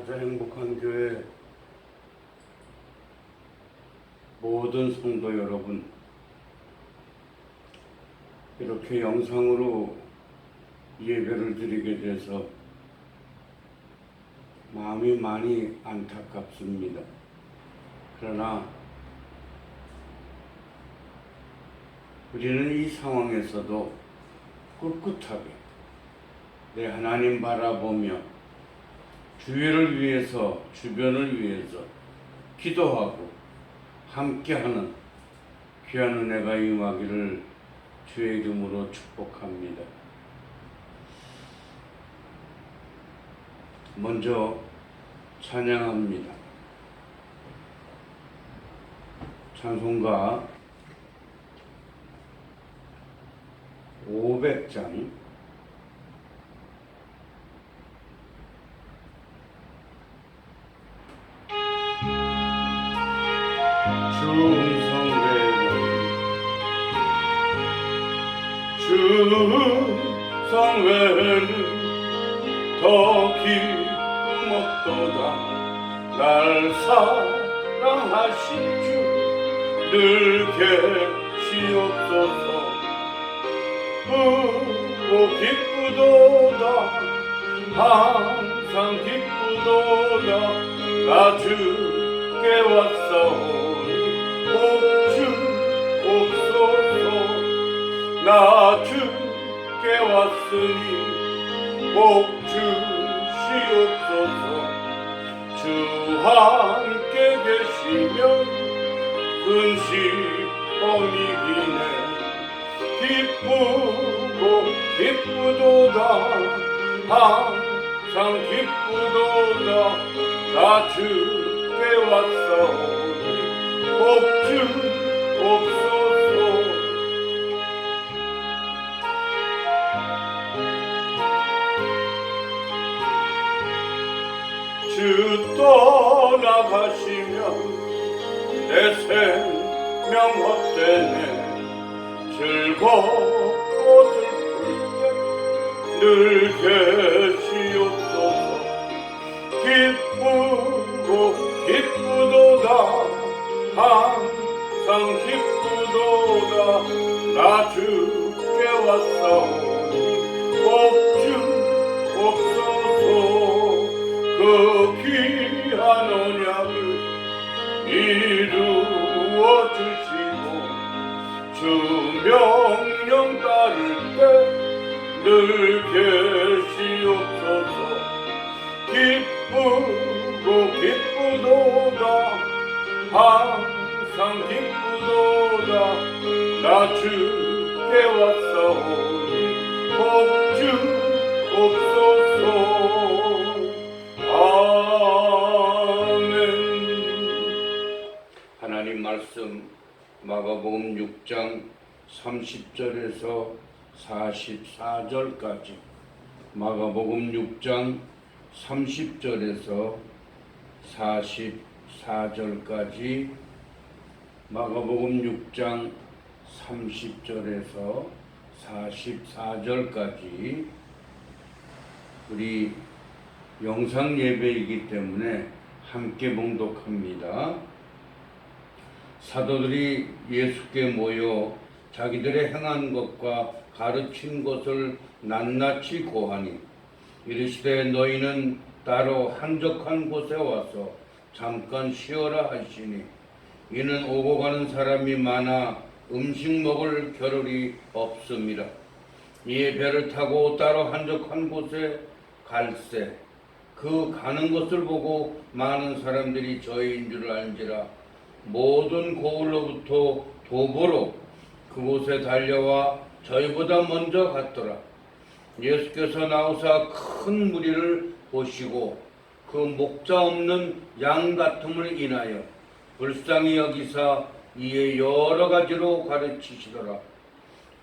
가자 행복한 교회 모든 성도 여러분, 이렇게 영상으로 예배를 드리게 돼서 마음이 많이 안타깝습니다. 그러나 우리는 이 상황에서도 꿋꿋하게 내 하나님 바라보며 주위를 위해서, 주변을 위해서 기도하고 함께하는 귀한 은혜가 임하기를 주의 이름으로 축복합니다. 먼저 찬양합니다. 찬송가 500장 충성 외에는 더 기쁨 없도다. 날 사랑하신 주 늘 계시옵소서. 기쁘도다 항상 기쁘도다. 나 주께 왔사오니 복 주옵소서. 나 주께 왔으니 복 주시옵소서. 주 함께 계시면 근심은 이기네. 기쁘고 기쁘도다 항상 기쁘도다. 나 주께 왔사오니 복 주옵소서. 주 떠나가시면 내 생명 헛되네. 즐겁고 슬플 때 늘 계시옵소서. 기쁘고 기쁘도다 항상 기쁘도다. 나 주께 왔사오니 복 주옵소서. 그 귀한 언약을 이루어 주시고 주 명령 따를 때 늘 계시옵소서. 기쁘고 기쁘도다 항상 기쁘도다. 나 주께 왔사오니 복 주옵소서. 하나님 말씀 마가복음 6장 30절에서 44절까지, 마가복음 6장 30절에서 44절까지, 마가복음 6장 30절에서 44절까지 우리 영상 예배이기 때문에 함께 봉독합니다. 사도들이 예수께 모여 자기들의 행한 것과 가르친 것을 낱낱이 고하니 이르시되 너희는 따로 한적한 곳에 와서 잠깐 쉬어라 하시니 이는 오고 가는 사람이 많아 음식 먹을 겨를이 없음이라. 이에 배를 타고 따로 한적한 곳에 갈새 그 가는 것을 보고 많은 사람들이 저희인 줄 알지라. 모든 고을로부터 도보로 그곳에 달려와 저희보다 먼저 갔더라. 예수께서 나오사 큰 무리를 보시고 그 목자 없는 양 같음을 인하여 불쌍히 여기사 이에 여러 가지로 가르치시더라.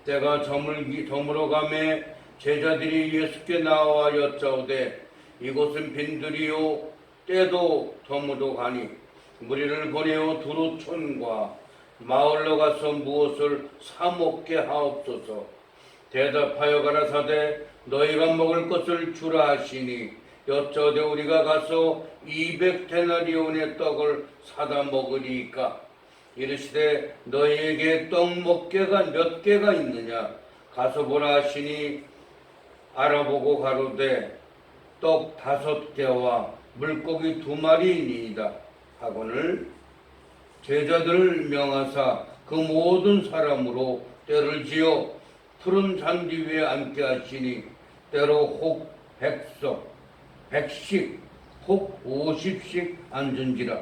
때가 저물어가매 제자들이 예수께 나와 여짜오되 이곳은 빈들이요 때도 저물어가니 무리를 보내어 두루촌과 마을로 가서 무엇을 사 먹게 하옵소서. 대답하여 가라사대 너희가 먹을 것을 주라 하시니 여쩌되 우리가 가서 200데나리온의 떡을 사다 먹으리이까? 이르시되 너희에게 떡 먹개가 몇 개가 있느냐? 가서 보라 하시니 알아보고 가로되 떡 5개와 물고기 2마리이니이다 하거늘 제자들을 명하사 그 모든 사람으로 때를 지어 푸른 잔디 위에 앉게 하시니 때로 혹 100씩 혹 50씩 앉은지라.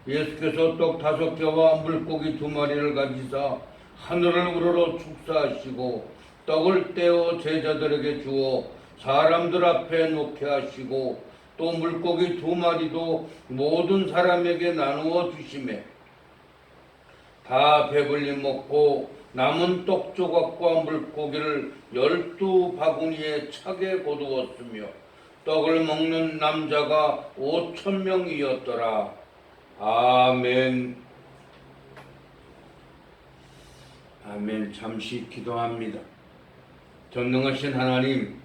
예수께서 떡 5개와 물고기 2마리를 가지사 하늘을 우러러 축사하시고 떡을 떼어 제자들에게 주어 사람들 앞에 놓게 하시고 또 물고기 2마리도 모든 사람에게 나누어 주시매 다 배불리 먹고 남은 떡 조각과 물고기를 12바구니에 차게 거두었으며 떡을 먹는 남자가 5,000명이었더라. 아멘. 아멘. 잠시 기도합니다. 전능하신 하나님,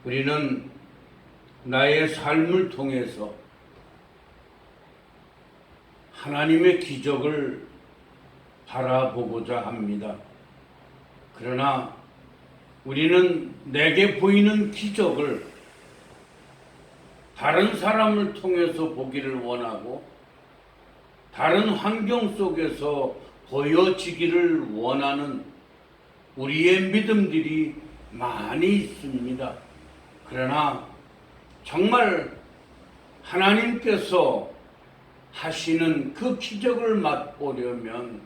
우리는 나의 삶을 통해서 하나님의 기적을 바라보고자 합니다. 그러나 우리는 내게 보이는 기적을 다른 사람을 통해서 보기를 원하고 다른 환경 속에서 보여지기를 원하는 우리의 믿음들이 많이 있습니다. 그러나 정말 하나님께서 하시는 그 기적을 맛보려면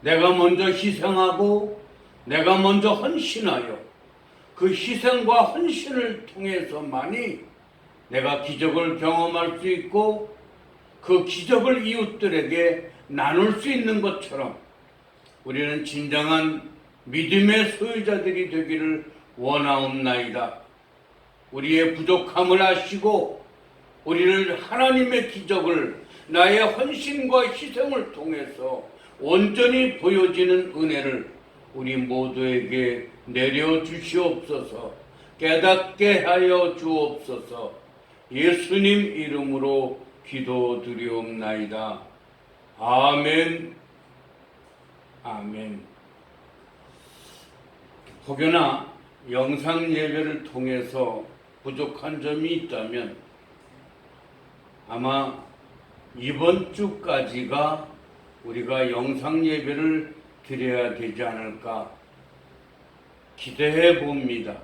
내가 먼저 희생하고 내가 먼저 헌신하여 그 희생과 헌신을 통해서만이 내가 기적을 경험할 수 있고 그 기적을 이웃들에게 나눌 수 있는 것처럼 우리는 진정한 믿음의 소유자들이 되기를 원하옵나이다. 우리의 부족함을 아시고 우리를 하나님의 기적을 나의 헌신과 희생을 통해서 온전히 보여지는 은혜를 우리 모두에게 내려주시옵소서. 깨닫게 하여 주옵소서. 예수님 이름으로 기도드리옵나이다. 아멘. 아멘. 혹여나 영상 예배를 통해서 부족한 점이 있다면 아마 이번 주까지가 우리가 영상 예배를 드려야 되지 않을까 기대해 봅니다.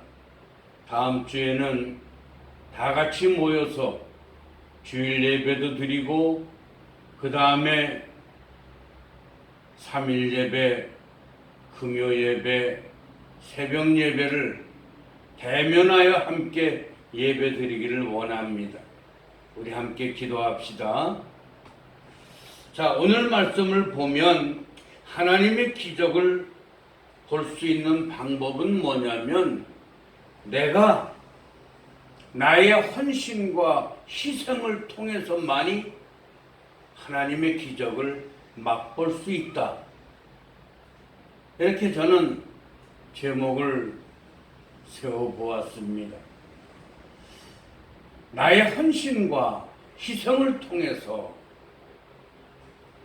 다음 주에는 다 같이 모여서 주일 예배도 드리고 그 다음에 3일 예배, 금요 예배, 새벽 예배를 대면하여 함께 예배 드리기를 원합니다. 우리 함께 기도합시다. 자, 오늘 말씀을 보면 하나님의 기적을 볼 수 있는 방법은 뭐냐면 내가 나의 헌신과 희생을 통해서만이 하나님의 기적을 맛볼 수 있다. 이렇게 저는 제목을 세워보았습니다. 나의 헌신과 희생을 통해서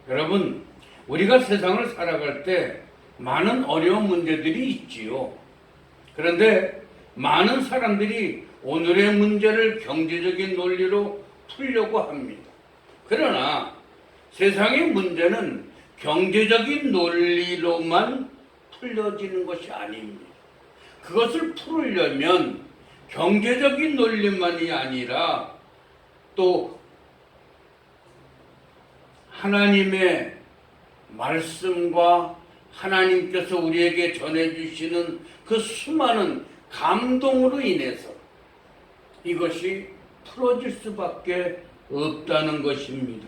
여러분, 우리가 세상을 살아갈 때 많은 어려운 문제들이 있지요. 그런데 많은 사람들이 오늘의 문제를 경제적인 논리로 풀려고 합니다. 그러나 세상의 문제는 경제적인 논리로만 풀려지는 것이 아닙니다. 그것을 풀으려면 경제적인 논리만이 아니라 또 하나님의 말씀과 하나님께서 우리에게 전해주시는 그 수많은 감동으로 인해서 이것이 풀어질 수밖에 없다는 것입니다.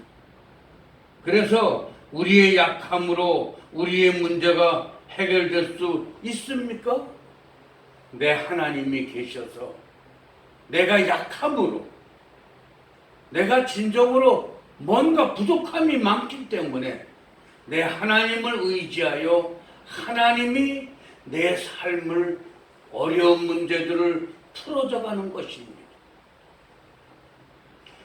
그래서 우리의 약함으로 우리의 문제가 해결될 수 있습니까? 내 하나님이 계셔서 내가 약함으로 내가 진정으로 뭔가 부족함이 많기 때문에 내 하나님을 의지하여 하나님이 내 삶을 어려운 문제들을 풀어져가는 것입니다.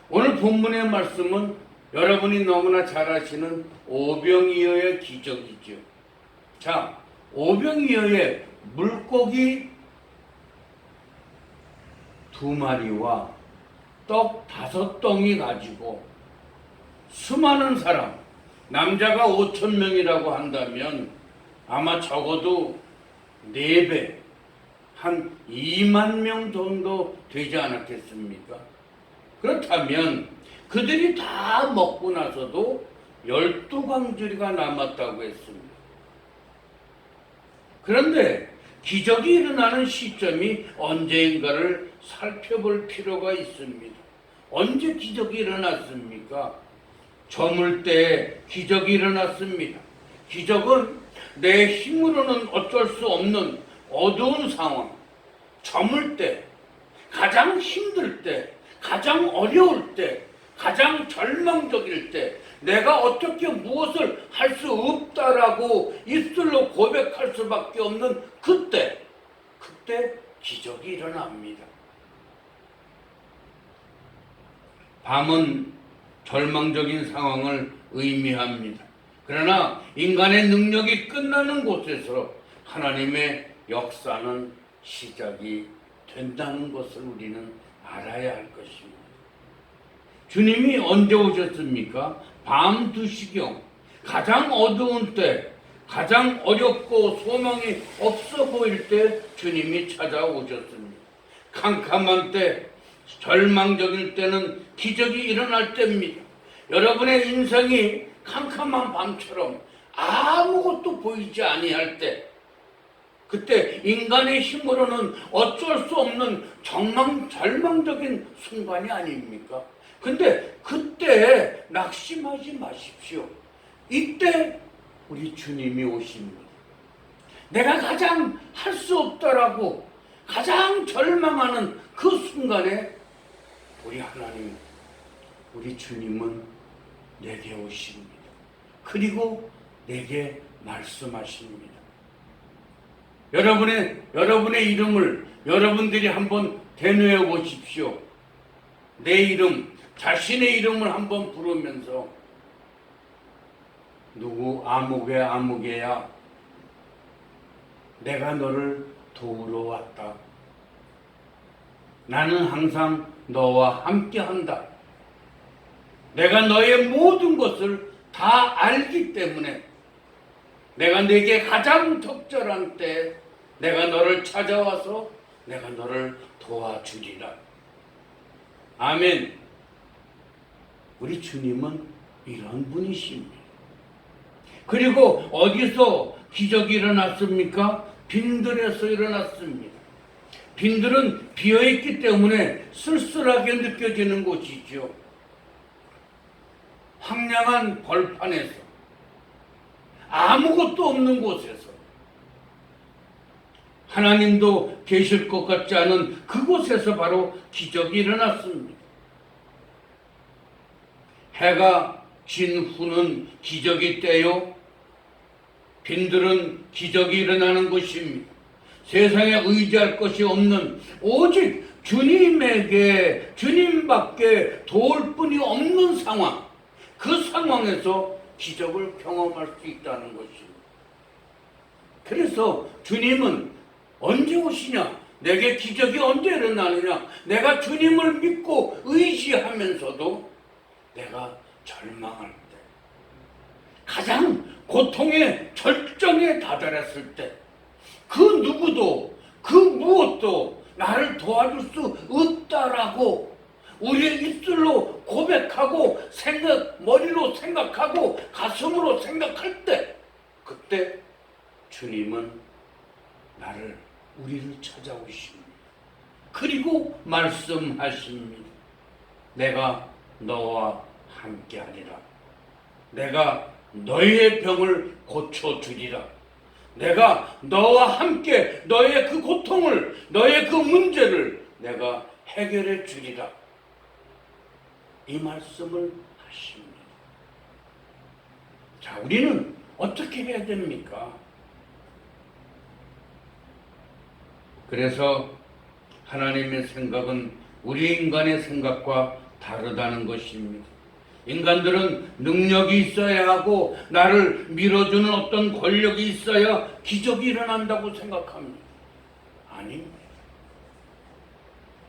오늘 본문의 말씀은 여러분이 너무나 잘 아시는 오병이어의 기적이죠. 자, 오병이어의 물고기 2마리와 떡 5덩이 가지고 수많은 사람, 남자가 5,000명이라고 한다면 아마 적어도 4배, 한 2만 명 정도 되지 않았겠습니까? 그렇다면 그들이 다 먹고 나서도 12광주리가 남았다고 했습니다. 그런데 기적이 일어나는 시점이 언제인가를 살펴볼 필요가 있습니다. 언제 기적이 일어났습니까? 저물 때 기적이 일어났습니다. 기적은 내 힘으로는 어쩔 수 없는 어두운 상황, 저물 때, 가장 힘들 때, 가장 어려울 때, 가장 절망적일 때, 내가 어떻게 무엇을 할 수 없다라고 입술로 고백할 수밖에 없는 그때 기적이 일어납니다. 밤은 절망적인 상황을 의미합니다. 그러나 인간의 능력이 끝나는 곳에서 하나님의 역사는 시작이 된다는 것을 우리는 알아야 할 것입니다. 주님이 언제 오셨습니까? 밤 2시경, 가장 어두운 때, 가장 어렵고 소망이 없어 보일 때 주님이 찾아오셨습니다. 캄캄한 때, 절망적일 때는 기적이 일어날 때입니다. 여러분의 인생이 캄캄한 밤처럼 아무것도 보이지 아니할 때, 그때 인간의 힘으로는 어쩔 수 없는 절망적인 순간이 아닙니까? 근데 그때 낙심하지 마십시오. 이때 우리 주님이 오십니다. 내가 가장 할 수 없다라고 가장 절망하는 그 순간에 우리 하나님, 우리 주님은 내게 오십니다. 그리고 내게 말씀하십니다. 여러분의 이름을 여러분들이 한번 대뇌어 보십시오. 내 이름, 자신의 이름을 한번 부르면서 누구 아무개야 내가 너를 도우러 왔다. 나는 항상 너와 함께한다. 내가 너의 모든 것을 다 알기 때문에 내가 네게 가장 적절한 때 내가 너를 찾아와서 내가 너를 도와주리라. 아멘. 우리 주님은 이런 분이십니다. 그리고 어디서 기적이 일어났습니까? 빈들에서 일어났습니다. 빈들은 비어있기 때문에 쓸쓸하게 느껴지는 곳이죠. 황량한 벌판에서, 아무것도 없는 곳에서, 하나님도 계실 것 같지 않은 그곳에서 바로 기적이 일어났습니다. 해가 진 후는 기적이 때요, 빈들은 기적이 일어나는 것입니다. 세상에 의지할 것이 없는 오직 주님밖에 도울 분이 없는 상황, 그 상황에서 기적을 경험할 수 있다는 것입니다. 그래서 주님은 언제 오시냐? 내게 기적이 언제 일어나느냐? 내가 주님을 믿고 의지하면서도 내가 절망할 때, 가장 고통의 절정에 다다랐을 때, 그 누구도 그 무엇도 나를 도와줄 수 없다라고 우리의 입술로 고백하고 머리로 생각하고 가슴으로 생각할 때, 그때 주님은 우리를 찾아오십니다. 그리고 말씀하십니다. 내가 너와 함께하리라. 내가 너의 병을 고쳐주리라. 내가 너와 함께 너의 그 고통을, 너의 그 문제를 내가 해결해 주리라. 이 말씀을 하십니다. 자, 우리는 어떻게 해야 됩니까? 그래서 하나님의 생각은 우리 인간의 생각과 다르다는 것입니다. 인간들은 능력이 있어야 하고 나를 밀어주는 어떤 권력이 있어야 기적이 일어난다고 생각합니다. 아닙니다.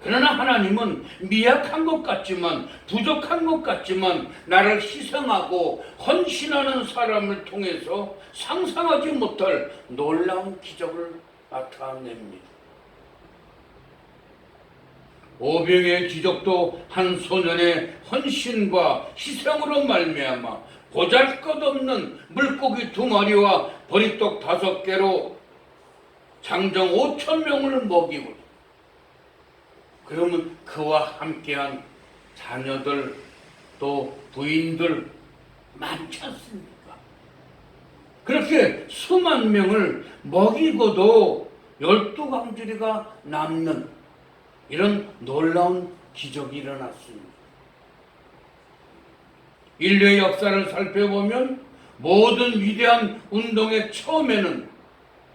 그러나 하나님은 미약한 것 같지만, 부족한 것 같지만 나를 희생하고 헌신하는 사람을 통해서 상상하지 못할 놀라운 기적을 나타냅니다. 오병의 기적도 한 소년의 헌신과 희생으로 말미암아 보잘것없는 물고기 2마리와 보리떡 5개로 장정 5,000명을 먹이고, 그러면 그와 함께한 자녀들 또 부인들 많지 않습니까? 그렇게 수만 명을 먹이고도 12광주리가 남는 이런 놀라운 기적이 일어났습니다. 인류의 역사를 살펴보면 모든 위대한 운동의 처음에는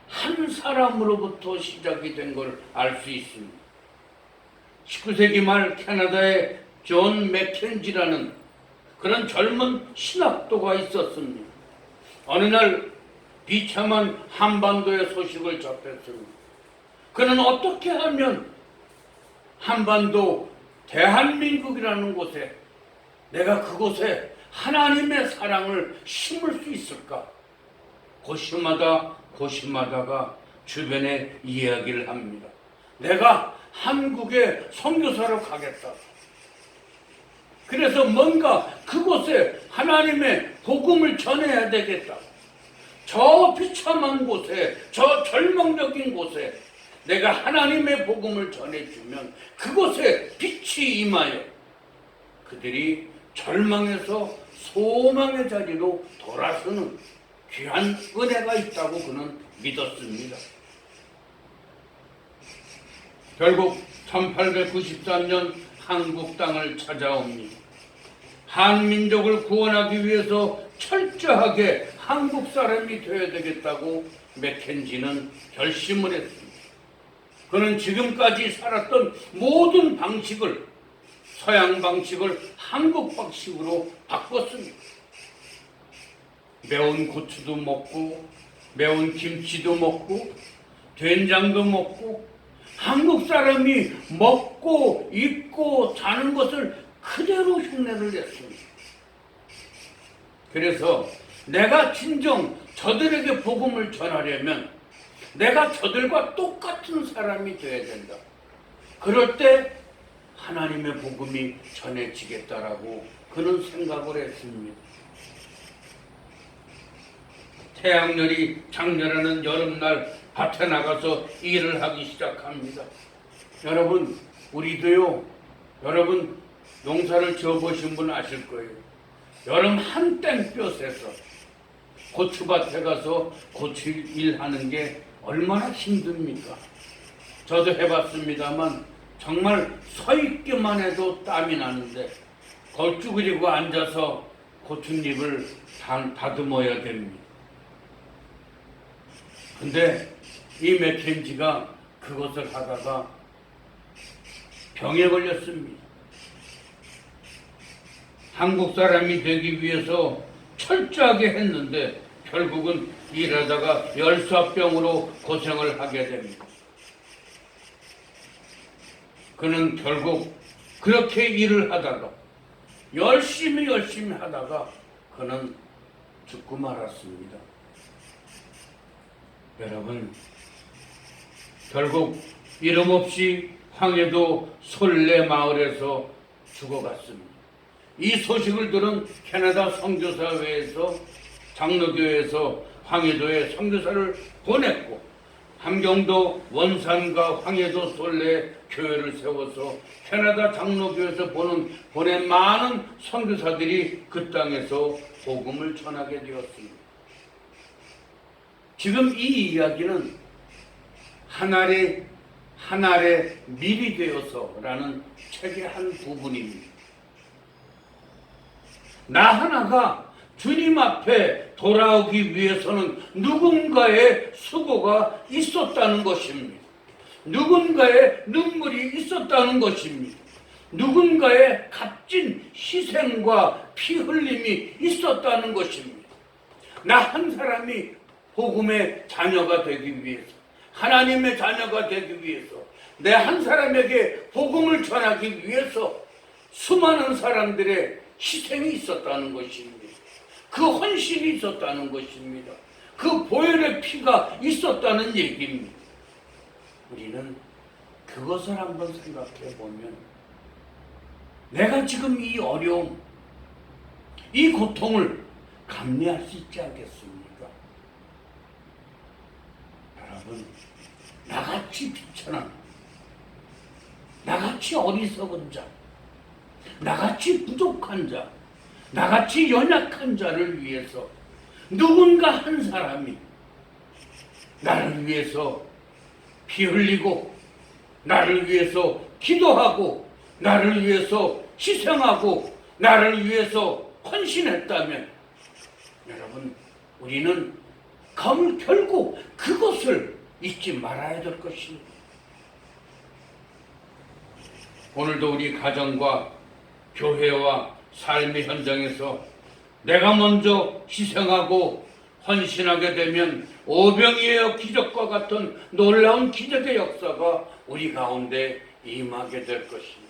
한 사람으로부터 시작이 된 걸 알 수 있습니다. 19세기 말 캐나다의 존 맥켄지라는 그런 젊은 신학도가 있었습니다. 어느 날 비참한 한반도의 소식을 접했습니다. 그는 어떻게 하면 한반도 대한민국이라는 곳에, 내가 그곳에 하나님의 사랑을 심을 수 있을까? 고심하다가 주변에 이야기를 합니다. 내가 한국에 선교사로 가겠다. 그래서 뭔가 그곳에 하나님의 복음을 전해야 되겠다. 저 비참한 곳에, 저 절망적인 곳에 내가 하나님의 복음을 전해주면 그곳에 빛이 임하여 그들이 절망에서 소망의 자리로 돌아서는 귀한 은혜가 있다고 그는 믿었습니다. 결국 1893년 한국 땅을 찾아옵니다. 한민족을 구원하기 위해서 철저하게 한국 사람이 되어야 되겠다고 맥켄지는 결심을 했습니다. 그는 지금까지 살았던 모든 방식을, 서양 방식을 한국 방식으로 바꿨습니다. 매운 고추도 먹고, 매운 김치도 먹고, 된장도 먹고, 한국 사람이 먹고 입고 자는 것을 그대로 흉내를 냈습니다. 그래서 내가 진정 저들에게 복음을 전하려면 내가 저들과 똑같은 사람이 되어야 된다. 그럴 때 하나님의 복음이 전해지겠다라고 그는 생각을 했습니다. 태양열이 장렬하는 여름날 밭에 나가서 일을 하기 시작합니다. 여러분, 우리도요, 여러분 농사를 지어보신 분 아실 거예요. 여름 한 땡볕에서 고추밭에 가서 고추 일하는 게 얼마나 힘듭니까? 저도 해봤습니다만 정말 서 있기만 해도 땀이 나는데 걸쭉이고 앉아서 고추잎을 다듬어야 됩니다. 근데 이 맥켄지가 그것을 하다가 병에 걸렸습니다. 한국 사람이 되기 위해서 철저하게 했는데 결국은 일하다가 열사병으로 고생을 하게 됩니다. 그는 결국 그렇게 일을 하다가 열심히 하다가 그는 죽고 말았습니다. 여러분, 결국 이름 없이 황해도 솔레 마을에서 죽어갔습니다. 이 소식을 들은 캐나다 선교사회에서 장로교회에서 황해도에 선교사를 보냈고 함경도 원산과 황해도 솔레 교회를 세워서 캐나다 장로교회에서 보낸 많은 선교사들이 그 땅에서 복음을 전하게 되었습니다. 지금 이 이야기는 하늘의 밀이 되어서라는 책의 한 부분입니다. 나 하나가 주님 앞에 돌아오기 위해서는 누군가의 수고가 있었다는 것입니다. 누군가의 눈물이 있었다는 것입니다. 누군가의 값진 희생과 피 흘림이 있었다는 것입니다. 나 한 사람이 복음의 자녀가 되기 위해서, 하나님의 자녀가 되기 위해서, 내 한 사람에게 복음을 전하기 위해서 수많은 사람들의 희생이 있었다는 것입니다. 그 헌신이 있었다는 것입니다. 그 보혈의 피가 있었다는 얘기입니다. 우리는 그것을 한번 생각해 보면 내가 지금 이 어려움, 이 고통을 감내할 수 있지 않겠습니까? 여러분, 나같이 비천한, 나같이 어리석은 자, 나같이 부족한 자, 나같이 연약한 자를 위해서 누군가 한 사람이 나를 위해서 피 흘리고, 나를 위해서 기도하고, 나를 위해서 희생하고, 나를 위해서 헌신했다면, 여러분, 우리는 결국 그것을 잊지 말아야 될 것입니다. 오늘도 우리 가정과 교회와 삶의 현장에서 내가 먼저 희생하고 헌신하게 되면 오병이어 기적과 같은 놀라운 기적의 역사가 우리 가운데 임하게 될 것입니다.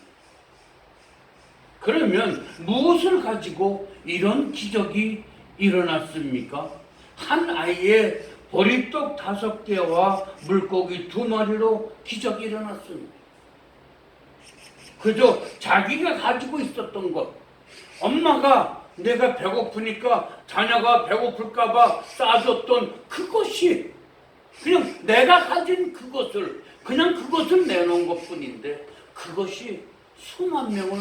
그러면 무엇을 가지고 이런 기적이 일어났습니까? 한 아이의 보리떡 5개와 물고기 2마리로 기적이 일어났습니다. 그저 자기가 가지고 있었던 것, 엄마가 내가 배고프니까 자녀가 배고플까봐 싸줬던 그것이, 그냥 내가 가진 그것을, 그냥 그것을 내놓은 것 뿐인데 그것이 수만 명을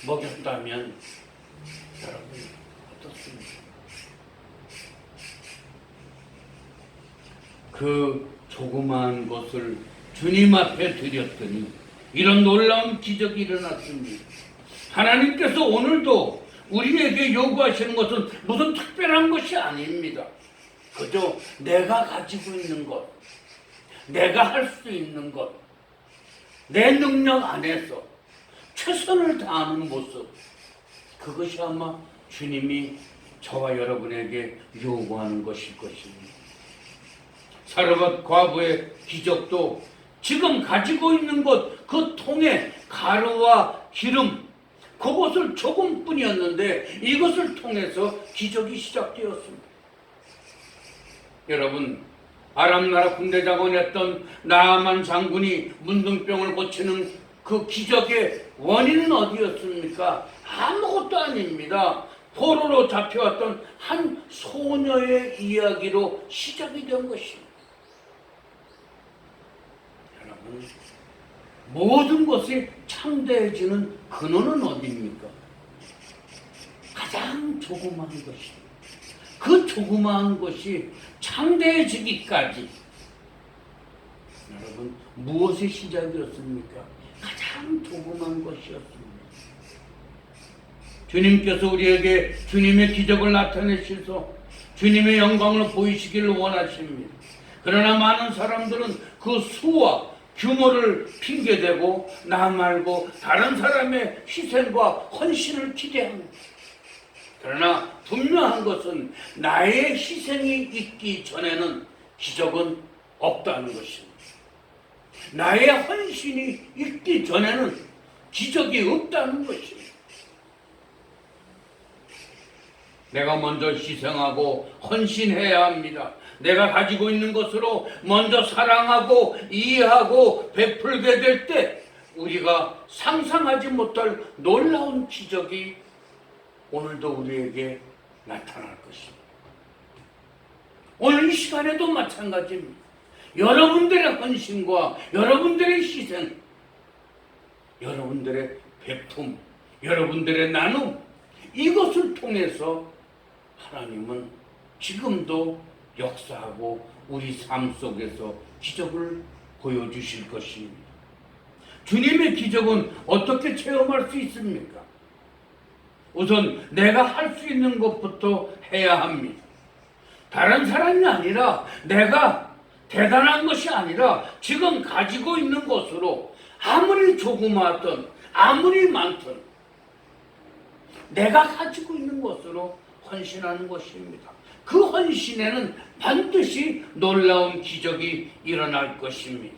먹였다면 여러분 어떻습니까? 그 조그마한 것을 주님 앞에 드렸더니 이런 놀라운 기적이 일어났습니다. 하나님께서 오늘도 우리에게 요구하시는 것은 무슨 특별한 것이 아닙니다. 그저 내가 가지고 있는 것, 내가 할 수 있는 것, 내 능력 안에서 최선을 다하는 모습, 그것이 아마 주님이 저와 여러분에게 요구하는 것일 것입니다. 사르밧 과부의 기적도 지금 가지고 있는 것, 그 통에 가루와 기름, 그것을 조금뿐이었는데 이것을 통해서 기적이 시작되었습니다. 여러분, 아람 나라 군대장관이었던 나아만 장군이 문둥병을 고치는 그 기적의 원인은 어디였습니까? 아무것도 아닙니다. 포로로 잡혀왔던 한 소녀의 이야기로 시작이 된 것입니다. 여러분, 모든 것이 창대해지는 근원은 어디입니까? 가장 조그마한 것입니다. 그 조그마한 것이 창대해지기까지 여러분 무엇의 시작이었습니까? 가장 조그마한 것이었습니다. 주님께서 우리에게 주님의 기적을 나타내셔서 주님의 영광을 보이시기를 원하십니다. 그러나 많은 사람들은 그 수와 규모를 핑계대고 나 말고 다른 사람의 희생과 헌신을 기대합니다. 그러나 분명한 것은 나의 희생이 있기 전에는 기적은 없다는 것입니다. 나의 헌신이 있기 전에는 기적이 없다는 것입니다. 내가 먼저 희생하고 헌신해야 합니다. 내가 가지고 있는 것으로 먼저 사랑하고 이해하고 베풀게 될 때 우리가 상상하지 못할 놀라운 기적이 오늘도 우리에게 나타날 것입니다. 오늘 이 시간에도 마찬가지입니다. 여러분들의 헌신과 여러분들의 희생, 여러분들의 베품, 여러분들의 나눔, 이것을 통해서 하나님은 지금도 역사하고 우리 삶 속에서 기적을 보여주실 것입니다. 주님의 기적은 어떻게 체험할 수 있습니까? 우선 내가 할 수 있는 것부터 해야 합니다. 다른 사람이 아니라 내가 대단한 것이 아니라 지금 가지고 있는 것으로 아무리 조그마하든 아무리 많든 내가 가지고 있는 것으로 헌신하는 것입니다. 그 헌신에는 반드시 놀라운 기적이 일어날 것입니다.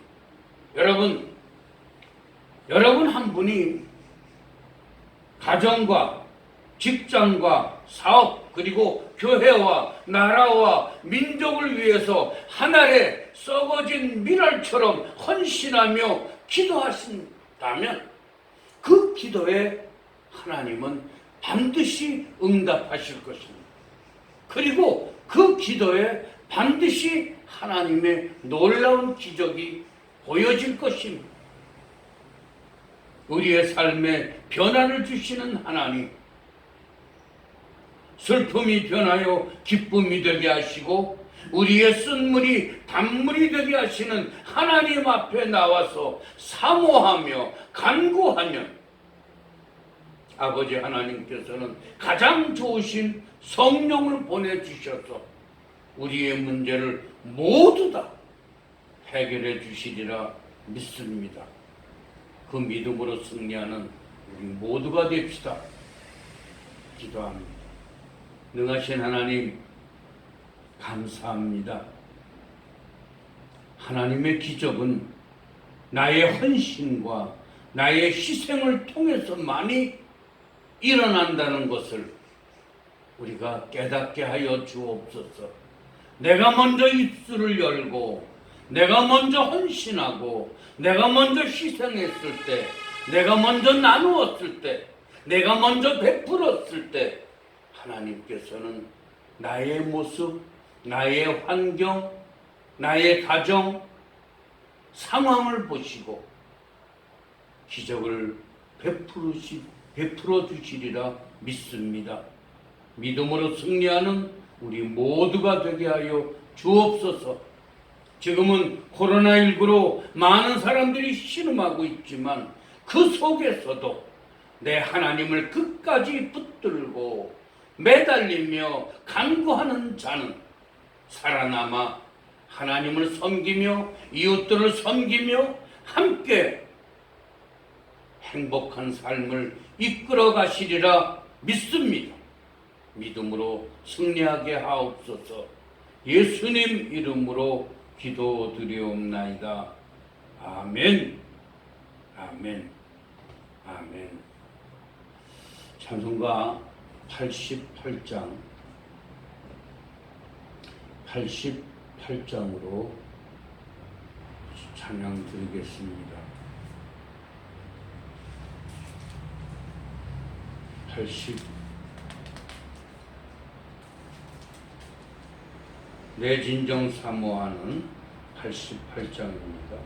여러분 한 분이 가정과 직장과 사업 그리고 교회와 나라와 민족을 위해서 하늘에 썩어진 밀알처럼 헌신하며 기도하신다면 그 기도에 하나님은 반드시 응답하실 것입니다. 그리고 그 기도에 반드시 하나님의 놀라운 기적이 보여질 것입니다. 우리의 삶에 변화를 주시는 하나님, 슬픔이 변하여 기쁨이 되게 하시고 우리의 쓴물이 단물이 되게 하시는 하나님 앞에 나와서 사모하며 간구하면 아버지 하나님께서는 가장 좋으신 성령을 보내주셔서 우리의 문제를 모두 다 해결해 주시리라 믿습니다. 그 믿음으로 승리하는 우리 모두가 됩시다. 기도합니다. 능하신 하나님 감사합니다. 하나님의 기적은 나의 헌신과 나의 희생을 통해서만이 일어난다는 것을 우리가 깨닫게 하여 주옵소서. 내가 먼저 입술을 열고 내가 먼저 헌신하고 내가 먼저 희생했을 때, 내가 먼저 나누었을 때, 내가 먼저 베풀었을 때 하나님께서는 나의 모습, 나의 환경, 나의 가정, 상황을 보시고 기적을 베풀어 주시리라 믿습니다. 믿음으로 승리하는 우리 모두가 되게 하여 주옵소서. 지금은 코로나19로 많은 사람들이 신음하고 있지만 그 속에서도 내 하나님을 끝까지 붙들고 매달리며 간구하는 자는 살아남아 하나님을 섬기며 이웃들을 섬기며 함께 행복한 삶을 이끌어 가시리라 믿습니다. 믿음으로 승리하게 하옵소서. 예수님 이름으로 기도드리옵나이다. 아멘. 아멘. 아멘. 찬송가 88장으로 찬양 드리겠습니다. 내 진정 사모하는 88장입니다.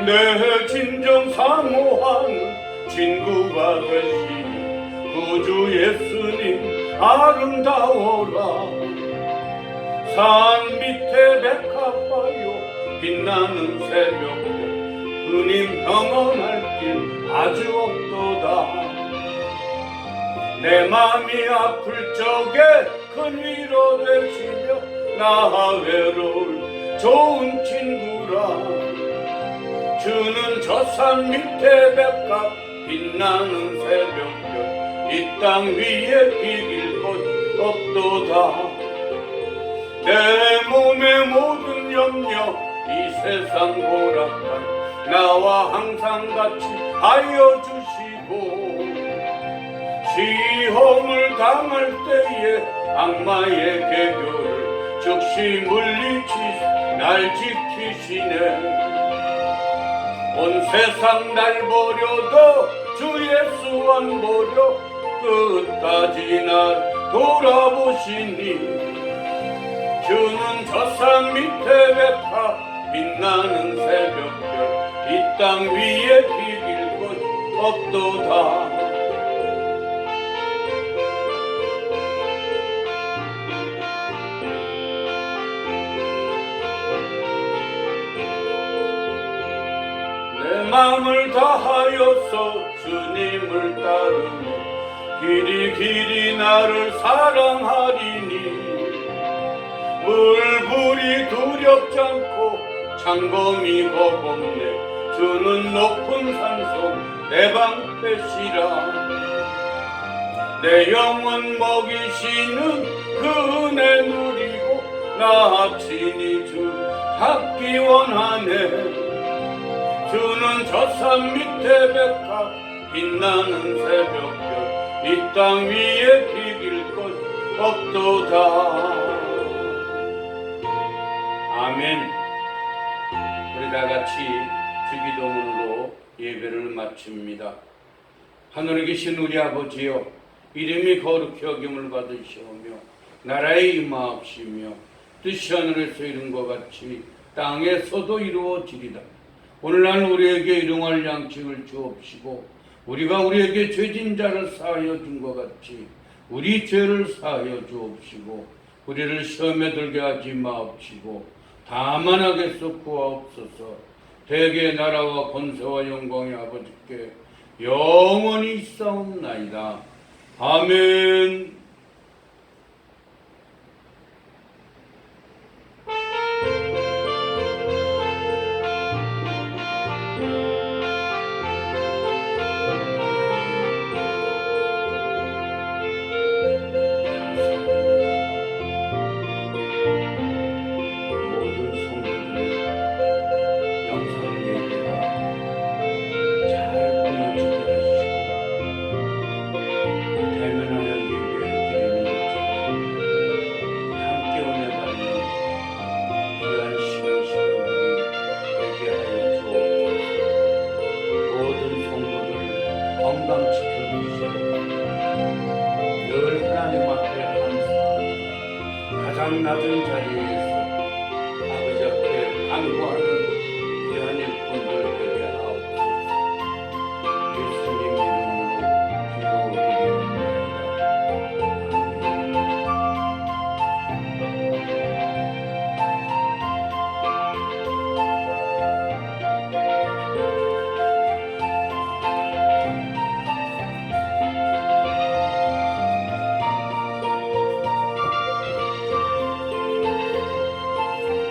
내 진정 사모하는 친구가 되신 구주 예수님 아름다워라. 산 밑에 백합화요 빛나는 새벽에 은임 평온할 길 아주 없도다. 내 맘이 아플 적에 큰 위로 되시며 나 외로울 좋은 친구라. 주는 저 산 밑에 백합 빛나는 새벽별 이 땅 위에 비길 곳 없도다. 내 몸의 모든 염려 이 세상 고락한 나와 항상 같이 하여 주시고 시험을 당할 때에 악마의 계교를 즉시 물리치사 날 지키시네. 온 세상 날 버려도 주 예수 안 버려 끝까지 날 돌아보시니. 주는 저 산 밑에 백합 빛나는 새벽별 이 땅 위에 비길 곳 없도다. 내 마음을 다하여서 주님을 따르며 길이 길이 나를 사랑하리니 물불이 두렵지 않고 창검이 겁없네 주는 높은 산속 내 방패시라 내 영혼 먹이시는 그 은혜 누리고 나 친히 주 찾기 원하네 주는 저 산 밑에 백합 빛나는 새벽별 이 땅 위에 비길 것 없도다 아멘. 우리 다 같이 주기도문으로 예배를 마칩니다. 하늘에 계신 우리 아버지여 이름이 거룩히 여김을 받으시오며 나라에 임하옵시며 뜻이 하늘에서 이룬 것 같이 땅에서도 이루어지리다. 오늘날 우리에게 일용할 양식을 주옵시고 우리가 우리에게 죄진 자를 사하여 준 것 같이 우리 죄를 사하여 주옵시고 우리를 시험에 들게 하지 마옵시고 다만 악에서 구하옵소서. 대개 나라와 권세와 영광이 아버지께 영원히 있사옵나이다. 아멘. 늘 하나님 앞에 감사합니다. 가장 낮은 자리에